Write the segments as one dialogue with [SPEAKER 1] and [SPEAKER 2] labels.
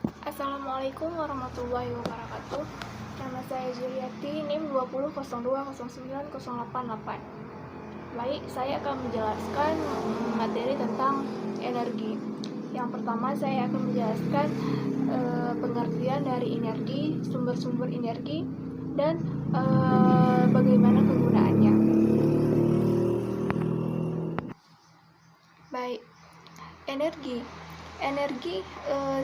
[SPEAKER 1] Assalamualaikum warahmatullahi wabarakatuh. Nama saya Juliati, NIM 2002090888. Baik, saya akan menjelaskan materi tentang energi. Yang pertama, saya akan menjelaskan pengertian dari energi, sumber-sumber energi, dan bagaimana kegunaannya. Baik, Energi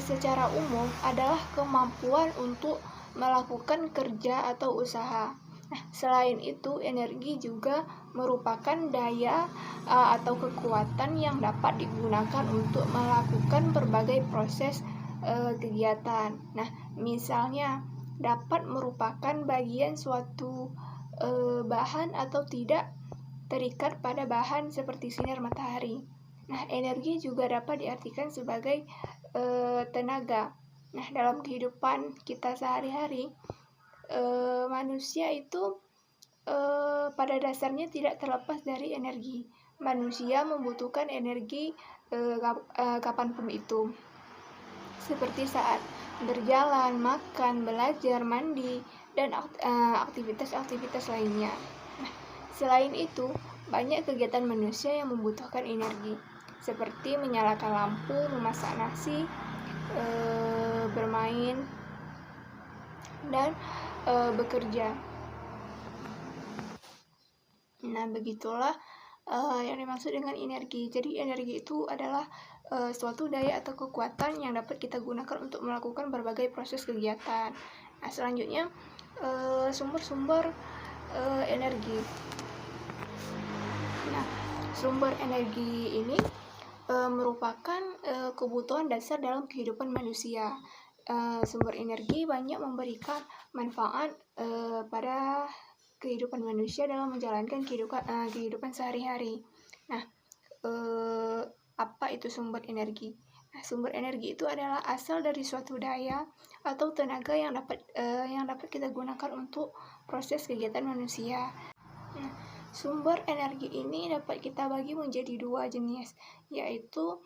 [SPEAKER 1] secara umum adalah kemampuan untuk melakukan kerja atau usaha. Nah, selain itu, energi juga merupakan daya atau kekuatan yang dapat digunakan untuk melakukan berbagai proses kegiatan. Nah, misalnya dapat merupakan bagian suatu bahan atau tidak terikat pada bahan seperti sinar matahari. Nah, energi juga dapat diartikan sebagai tenaga. Nah, dalam kehidupan kita sehari-hari, manusia itu pada dasarnya tidak terlepas dari energi. Manusia membutuhkan energi kapanpun itu, seperti saat berjalan, makan, belajar, mandi, dan aktivitas-aktivitas lainnya. Nah, selain itu, banyak kegiatan manusia yang membutuhkan energi, seperti menyalakan lampu, memasak nasi, bermain, dan bekerja. Nah, begitulah yang dimaksud dengan energi. Jadi, energi itu adalah suatu daya atau kekuatan yang dapat kita gunakan untuk melakukan berbagai proses kegiatan. Nah, selanjutnya, sumber-sumber energi. Nah, sumber energi ini merupakan kebutuhan dasar dalam kehidupan manusia. Sumber energi banyak memberikan manfaat pada kehidupan manusia dalam menjalankan kehidupan sehari-hari. Nah, apa itu sumber energi? Nah, sumber energi itu adalah asal dari suatu daya atau tenaga yang dapat kita gunakan untuk proses kegiatan manusia. Nah, sumber energi ini dapat kita bagi menjadi dua jenis, yaitu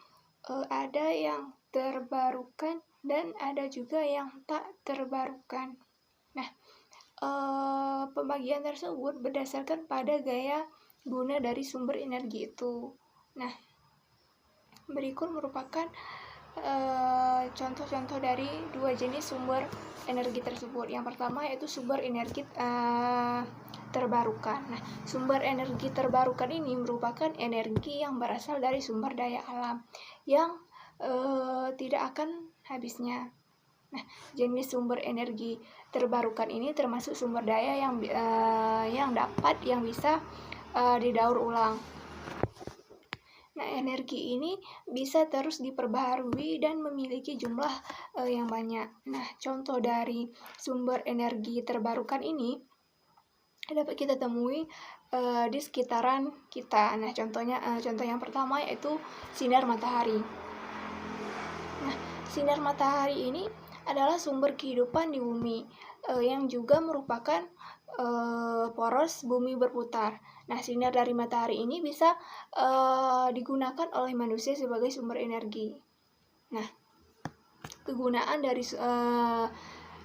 [SPEAKER 1] ada yang terbarukan dan ada juga yang tak terbarukan. Nah, pembagian tersebut berdasarkan pada gaya guna dari sumber energi itu. Nah, berikut merupakan contoh-contoh dari dua jenis sumber energi tersebut. Yang pertama yaitu sumber energi terbarukan. Nah, sumber energi terbarukan ini merupakan energi yang berasal dari sumber daya alam yang tidak akan habisnya. Nah, jenis sumber energi terbarukan ini termasuk sumber daya yang bisa didaur ulang. Nah, energi ini bisa terus diperbaharui dan memiliki jumlah yang banyak. Nah, contoh dari sumber energi terbarukan ini dapat kita temui di sekitaran kita. Nah, contoh yang pertama yaitu sinar matahari. Nah, sinar matahari ini adalah sumber kehidupan di bumi yang juga merupakan poros bumi berputar. Nah, sinar dari matahari ini bisa digunakan oleh manusia sebagai sumber energi. Nah, kegunaan dari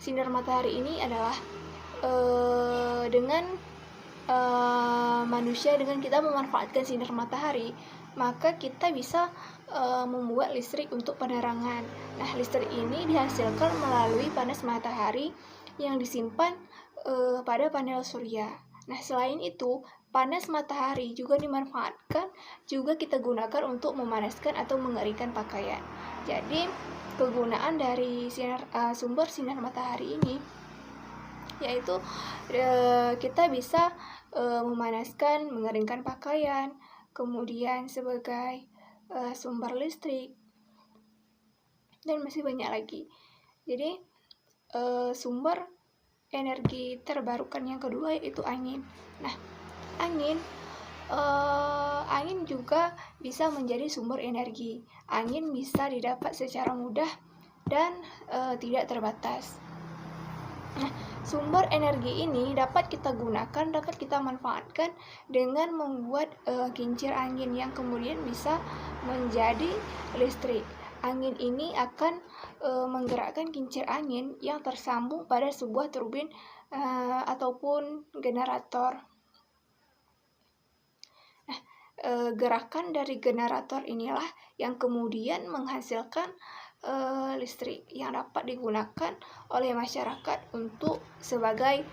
[SPEAKER 1] sinar matahari ini adalah dengan kita memanfaatkan sinar matahari, maka kita bisa membuat listrik untuk penerangan. Nah, listrik ini dihasilkan melalui panas matahari yang disimpan pada panel surya. Nah, selain itu, panas matahari juga dimanfaatkan, juga kita gunakan untuk memanaskan atau mengeringkan pakaian. Jadi, kegunaan dari sumber sinar matahari ini yaitu kita bisa memanaskan, mengeringkan pakaian, kemudian sebagai sumber listrik, dan masih banyak lagi. Jadi, sumber energi terbarukan yang kedua yaitu angin. Nah, angin juga bisa menjadi sumber energi. Angin bisa didapat secara mudah dan tidak terbatas. Nah, sumber energi ini dapat kita gunakan, dapat kita manfaatkan dengan membuat kincir angin yang kemudian bisa menjadi listrik. angin ini akan menggerakkan kincir angin yang tersambung pada sebuah turbin ataupun generator. Nah, gerakan dari generator inilah yang kemudian menghasilkan listrik yang dapat digunakan oleh masyarakat untuk sebagai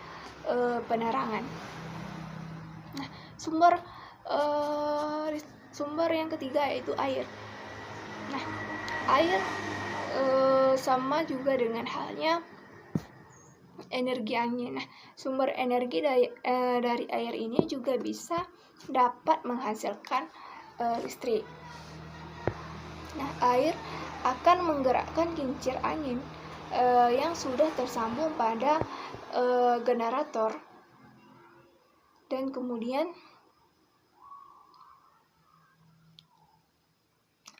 [SPEAKER 1] penerangan. Nah, sumber yang ketiga yaitu air. Nah, air sama juga dengan halnya energi angin. Nah, sumber energi dari air ini juga bisa dapat menghasilkan listrik. Nah, air akan menggerakkan kincir angin yang sudah tersambung pada generator, dan kemudian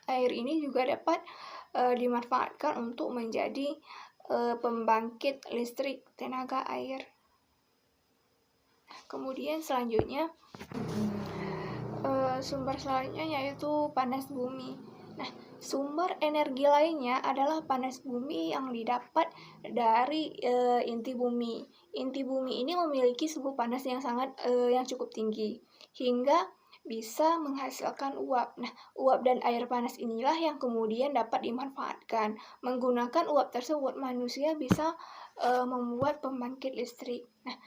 [SPEAKER 1] air ini juga dapat dimanfaatkan untuk menjadi pembangkit listrik tenaga air. Kemudian selanjutnya sumber selanjutnya yaitu panas bumi. Nah, sumber energi lainnya adalah panas bumi yang didapat dari inti bumi. Inti bumi ini memiliki suhu panas yang cukup tinggi hingga bisa menghasilkan uap. Nah, uap dan air panas inilah yang kemudian dapat dimanfaatkan. Menggunakan uap tersebut, manusia bisa membuat pembangkit listrik. Nah,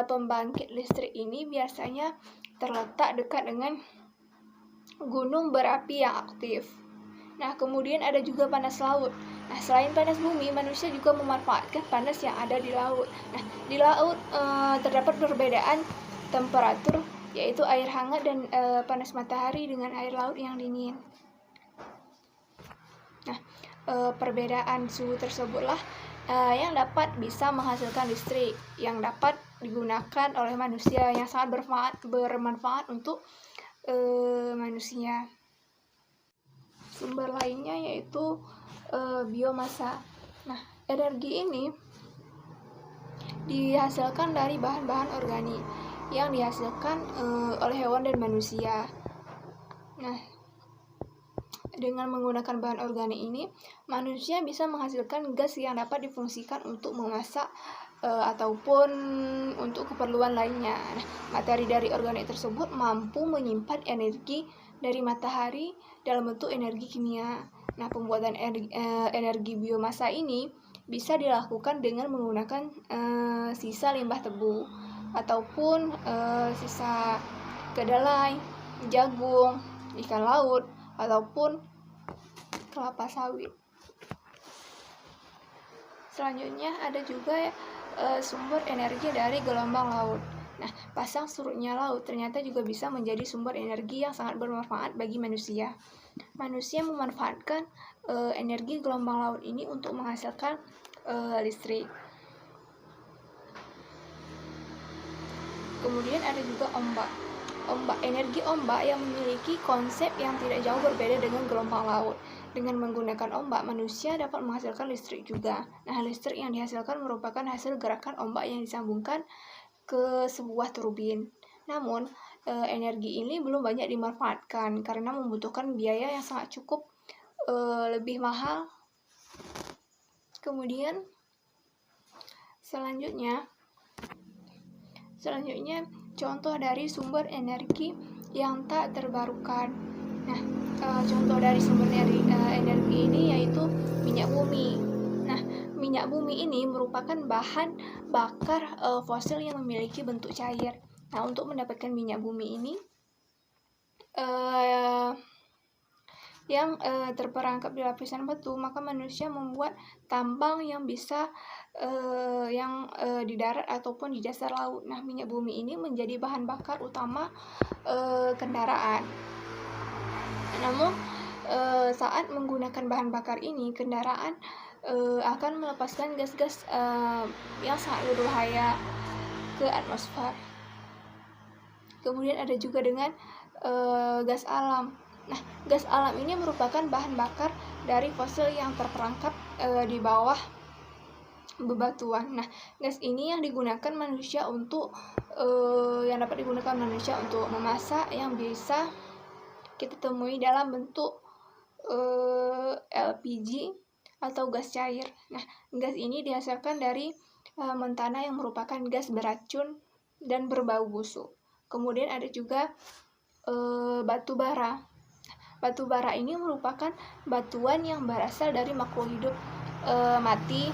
[SPEAKER 1] pembangkit listrik ini biasanya terletak dekat dengan gunung berapi yang aktif. Nah, kemudian ada juga panas laut. Nah, selain panas bumi, manusia juga memanfaatkan panas yang ada di laut. Nah, di laut terdapat perbedaan temperatur, yaitu air hangat dan panas matahari dengan air laut yang dingin. Nah, perbedaan suhu tersebutlah yang dapat bisa menghasilkan listrik yang dapat digunakan oleh manusia, yang sangat bermanfaat untuk manusia. Sumber lainnya yaitu biomasa. Nah, energi ini dihasilkan dari bahan-bahan organik yang dihasilkan oleh hewan dan manusia. Nah, dengan menggunakan bahan organik ini, manusia bisa menghasilkan gas yang dapat difungsikan untuk memasak ataupun untuk keperluan lainnya. Nah, materi dari organik tersebut mampu menyimpan energi dari matahari dalam bentuk energi kimia. Nah, pembuatan energi biomasa ini bisa dilakukan dengan menggunakan sisa limbah tebu ataupun sisa kedelai, jagung, ikan laut, ataupun kelapa sawit. Selanjutnya ada juga sumber energi dari gelombang laut. Nah, pasang surutnya laut ternyata juga bisa menjadi sumber energi yang sangat bermanfaat bagi manusia. Manusia memanfaatkan energi gelombang laut ini untuk menghasilkan listrik. Kemudian ada juga ombak. Energi ombak yang memiliki konsep yang tidak jauh berbeda dengan gelombang laut. Dengan menggunakan ombak, manusia dapat menghasilkan listrik juga. Nah, listrik yang dihasilkan merupakan hasil gerakan ombak yang disambungkan ke sebuah turbin. Namun, energi ini belum banyak dimanfaatkan karena membutuhkan biaya yang sangat cukup lebih mahal. Kemudian selanjutnya contoh dari sumber energi yang tak terbarukan. Nah, contoh dari sumber energi ini yaitu minyak bumi. Nah, minyak bumi ini merupakan bahan bakar fosil yang memiliki bentuk cair. Nah, untuk mendapatkan minyak bumi ini yang terperangkap di lapisan batu, maka manusia membuat tambang yang bisa di darat ataupun di dasar laut. Nah, minyak bumi ini menjadi bahan bakar utama kendaraan. Namun saat menggunakan bahan bakar ini, kendaraan akan melepaskan gas-gas yang sangat berbahaya ke atmosfer. Kemudian ada juga dengan gas alam. Nah, gas alam ini merupakan bahan bakar dari fosil yang terperangkap di bawah bebatuan. Nah, gas ini yang digunakan manusia untuk dapat digunakan manusia untuk memasak, yang bisa kita temui dalam bentuk LPG atau gas cair. Nah, gas ini dihasilkan dari mentana yang merupakan gas beracun dan berbau busuk. Kemudian ada juga batu bara. Batu bara ini merupakan batuan yang berasal dari makhluk hidup mati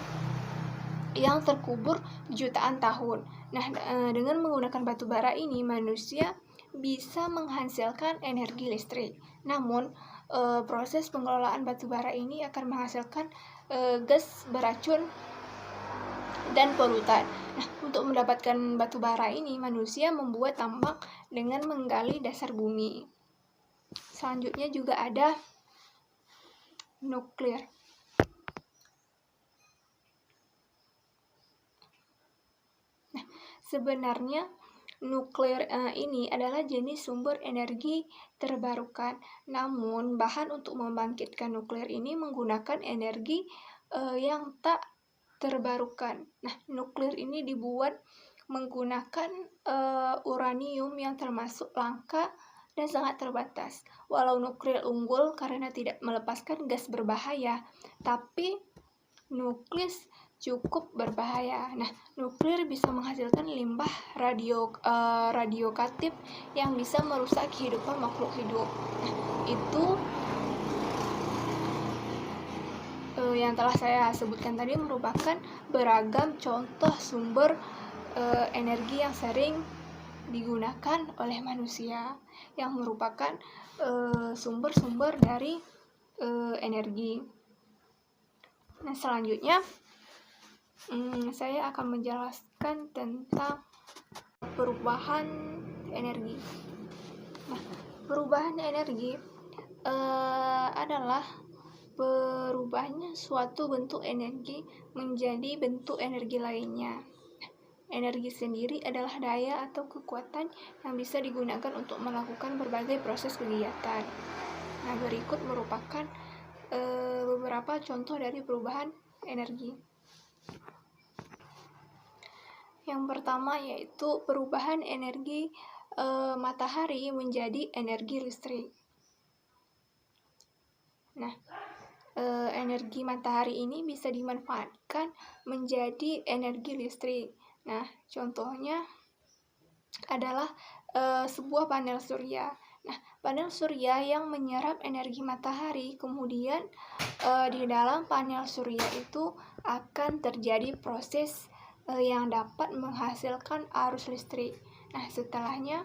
[SPEAKER 1] yang terkubur jutaan tahun. Nah, dengan menggunakan batu bara ini, manusia bisa menghasilkan energi listrik. Namun, proses pengelolaan batu bara ini akan menghasilkan gas beracun dan polutan. Nah, untuk mendapatkan batu bara ini, manusia membuat tambang dengan menggali dasar bumi. Selanjutnya juga ada nuklir. Nah, sebenarnya nuklir ini adalah jenis sumber energi terbarukan. Namun, bahan untuk membangkitkan nuklir ini menggunakan energi yang tak terbarukan. Nah, nuklir ini dibuat menggunakan uranium yang termasuk langka dan sangat terbatas. Walau nuklir unggul karena tidak melepaskan gas berbahaya, tapi nuklis cukup berbahaya. Nah, nuklir bisa menghasilkan limbah radioaktif yang bisa merusak kehidupan makhluk hidup. Nah, itu yang telah saya sebutkan tadi merupakan beragam contoh sumber energi yang sering digunakan oleh manusia, yang merupakan sumber-sumber dari energi. Nah, selanjutnya saya akan menjelaskan tentang perubahan energi. Nah, perubahan energi adalah berubahnya suatu bentuk energi menjadi bentuk energi lainnya. Energi sendiri adalah daya atau kekuatan yang bisa digunakan untuk melakukan berbagai proses kegiatan. Nah, berikut merupakan beberapa contoh dari perubahan energi. Yang pertama yaitu perubahan energi matahari menjadi energi listrik. Nah, energi matahari ini bisa dimanfaatkan menjadi energi listrik. Nah, contohnya adalah sebuah panel surya. Nah, panel surya yang menyerap energi matahari, kemudian di dalam panel surya itu akan terjadi proses yang dapat menghasilkan arus listrik. Nah, setelahnya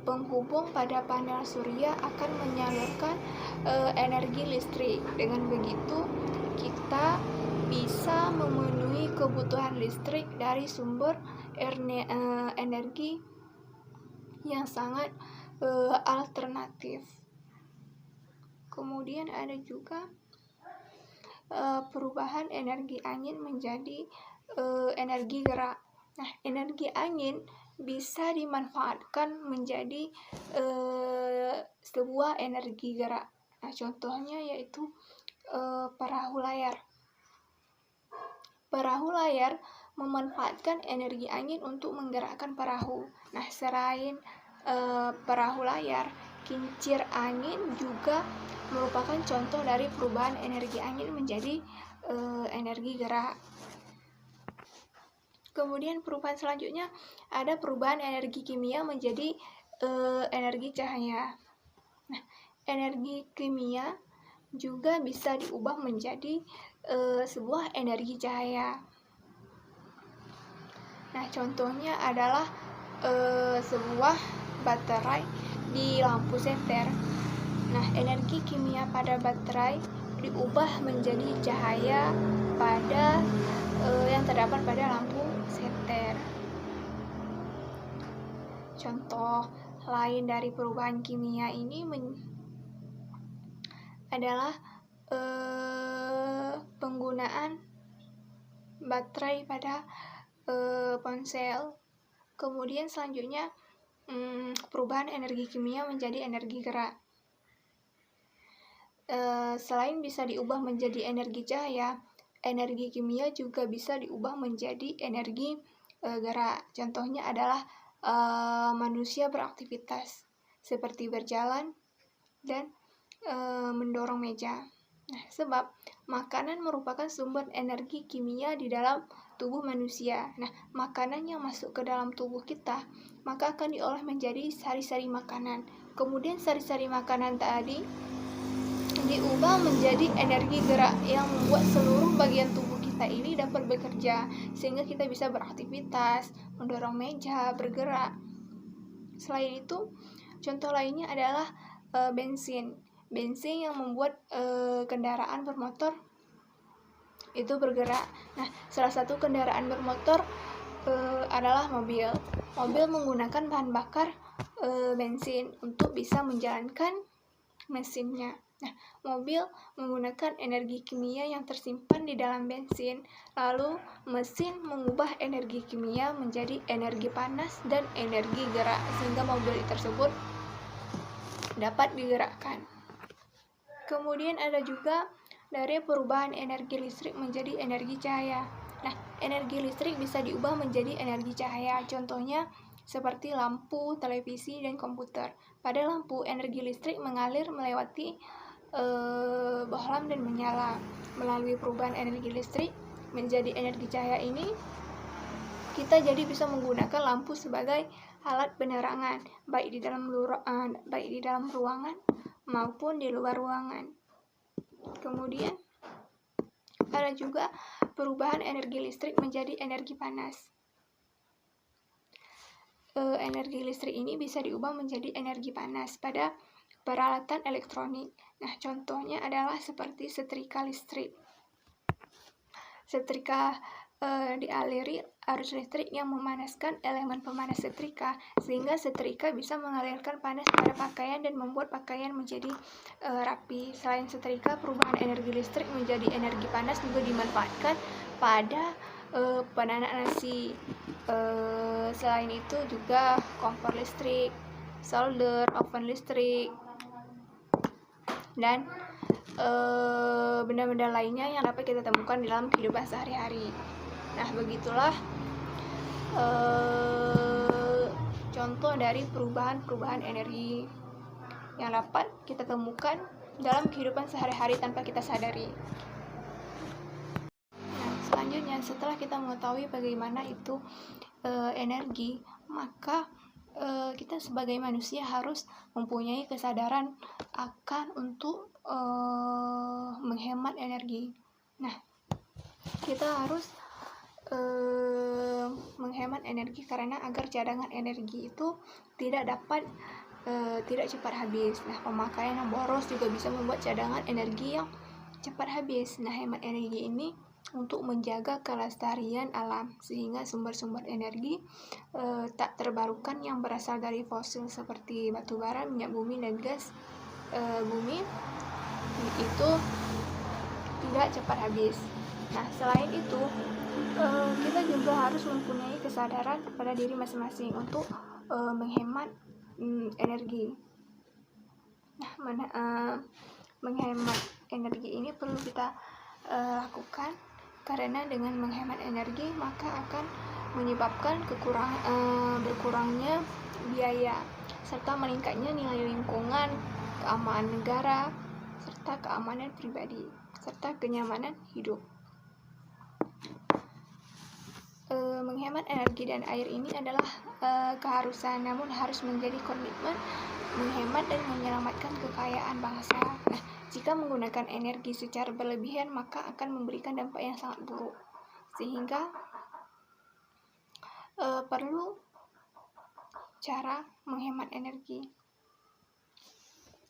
[SPEAKER 1] penghubung pada panel surya akan menyalurkan energi listrik. Dengan begitu, kita bisa memenuhi kebutuhan listrik dari sumber energi yang sangat alternatif. Kemudian ada juga perubahan energi angin menjadi energi gerak. Nah, energi angin bisa dimanfaatkan menjadi sebuah energi gerak. Nah, contohnya yaitu perahu layar. Perahu layar memanfaatkan energi angin untuk menggerakkan perahu. Nah, selain perahu layar, kincir angin juga merupakan contoh dari perubahan energi angin menjadi energi gerak. Kemudian perubahan selanjutnya ada perubahan energi kimia menjadi energi cahaya. Nah, energi kimia juga bisa diubah menjadi sebuah energi cahaya. Nah, contohnya adalah sebuah baterai di lampu senter. Nah, energi kimia pada baterai diubah menjadi cahaya pada yang terdapat pada lampu senter. Contoh lain dari perubahan kimia ini adalah penggunaan baterai pada ponsel. Kemudian selanjutnya perubahan energi kimia menjadi energi gerak. Selain bisa diubah menjadi energi cahaya, energi kimia juga bisa diubah menjadi energi gerak. Contohnya adalah manusia beraktivitas seperti berjalan dan mendorong meja. Nah, sebab makanan merupakan sumber energi kimia di dalam tubuh manusia. Nah, makanan yang masuk ke dalam tubuh kita maka akan diolah menjadi sari-sari makanan. Kemudian sari-sari makanan tadi diubah menjadi energi gerak yang membuat seluruh bagian tubuh kita ini dapat bekerja, sehingga kita bisa beraktivitas, mendorong meja, bergerak. Selain itu, contoh lainnya adalah bensin yang membuat kendaraan bermotor itu bergerak. Nah, salah satu kendaraan bermotor adalah mobil. Mobil menggunakan bahan bakar bensin untuk bisa menjalankan mesinnya. Nah, mobil menggunakan energi kimia yang tersimpan di dalam bensin, lalu mesin mengubah energi kimia menjadi energi panas dan energi gerak, sehingga mobil tersebut dapat digerakkan. Kemudian ada juga dari perubahan energi listrik menjadi energi cahaya. Nah, energi listrik bisa diubah menjadi energi cahaya, contohnya seperti lampu, televisi, dan komputer. Pada lampu, energi listrik mengalir melewati bohlam dan menyala. Melalui perubahan energi listrik menjadi energi cahaya ini, kita jadi bisa menggunakan lampu sebagai alat penerangan, baik di dalam ruangan maupun di luar ruangan. Kemudian ada juga perubahan energi listrik menjadi energi panas. Energi listrik ini bisa diubah menjadi energi panas pada peralatan elektronik. Nah, contohnya adalah seperti setrika listrik. Setrika dialiri arus listrik yang memanaskan elemen pemanas setrika, sehingga setrika bisa mengalirkan panas pada pakaian dan membuat pakaian menjadi rapi. Selain setrika, perubahan energi listrik menjadi energi panas juga dimanfaatkan pada penanak nasi. Selain itu juga kompor listrik, solder, oven listrik, dan benda-benda lainnya yang dapat kita temukan dalam kehidupan sehari-hari. Nah, begitulah contoh dari perubahan energi yang dapat kita temukan dalam kehidupan sehari-hari tanpa kita sadari. Nah, selanjutnya, setelah kita mengetahui bagaimana itu energi, maka kita sebagai manusia harus mempunyai kesadaran akan untuk menghemat energi. Nah, kita harus menghemat energi karena agar cadangan energi itu tidak cepat habis. Nah, pemakaian yang boros juga bisa membuat cadangan energi yang cepat habis. Nah, hemat energi ini untuk menjaga kelestarian alam, sehingga sumber-sumber energi tak terbarukan yang berasal dari fosil seperti batu bara, minyak bumi, dan gas bumi itu tidak cepat habis. Nah, selain itu kita juga harus mempunyai kesadaran pada diri masing-masing untuk menghemat energi. Nah, menghemat energi ini perlu kita lakukan, karena dengan menghemat energi maka akan menyebabkan berkurangnya biaya, serta meningkatnya nilai lingkungan, keamanan negara, serta keamanan pribadi, serta kenyamanan hidup. Menghemat energi dan air ini adalah keharusan, namun harus menjadi komitmen menghemat dan menyelamatkan kekayaan bangsa. Nah, jika menggunakan energi secara berlebihan maka akan memberikan dampak yang sangat buruk, sehingga perlu cara menghemat energi.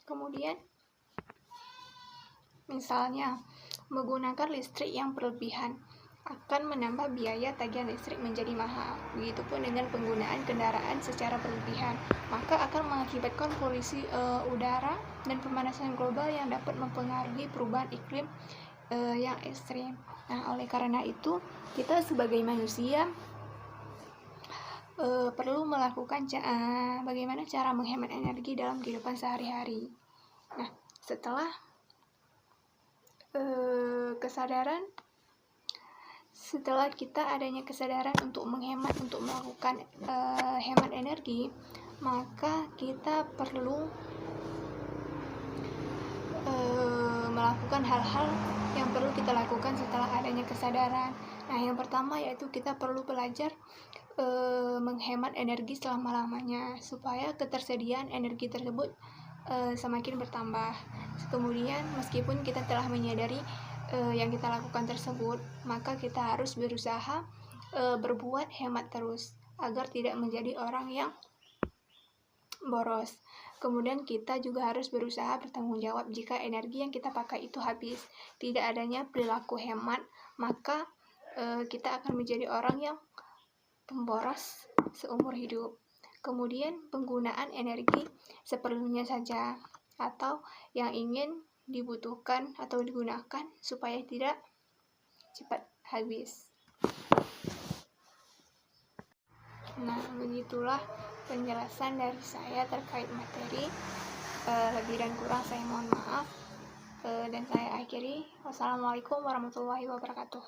[SPEAKER 1] Kemudian, misalnya menggunakan listrik yang berlebihan akan menambah biaya tagihan listrik menjadi mahal. Begitupun dengan penggunaan kendaraan secara berlebihan, maka akan mengakibatkan polusi udara dan pemanasan global yang dapat mempengaruhi perubahan iklim yang ekstrim. Nah, oleh karena itu, kita sebagai manusia perlu melakukan bagaimana cara menghemat energi dalam kehidupan sehari-hari. Nah, setelah setelah kita adanya kesadaran untuk menghemat, untuk melakukan hemat energi, maka kita perlu melakukan hal-hal yang perlu kita lakukan setelah adanya kesadaran. Nah, yang pertama yaitu kita perlu belajar menghemat energi selama-lamanya supaya ketersediaan energi tersebut semakin bertambah. Kemudian meskipun kita telah menyadari yang kita lakukan tersebut, maka kita harus berusaha berbuat hemat terus agar tidak menjadi orang yang boros. Kemudian kita juga harus berusaha bertanggung jawab jika energi yang kita pakai itu habis. Tidak adanya perilaku hemat, maka kita akan menjadi orang yang pemboros seumur hidup. Kemudian penggunaan energi seperlunya saja atau yang ingin dibutuhkan atau digunakan supaya tidak cepat habis. Nah, begitulah penjelasan dari saya terkait materi. Lebih dan kurang saya mohon maaf. Dan saya akhiri. Wassalamualaikum warahmatullahi wabarakatuh.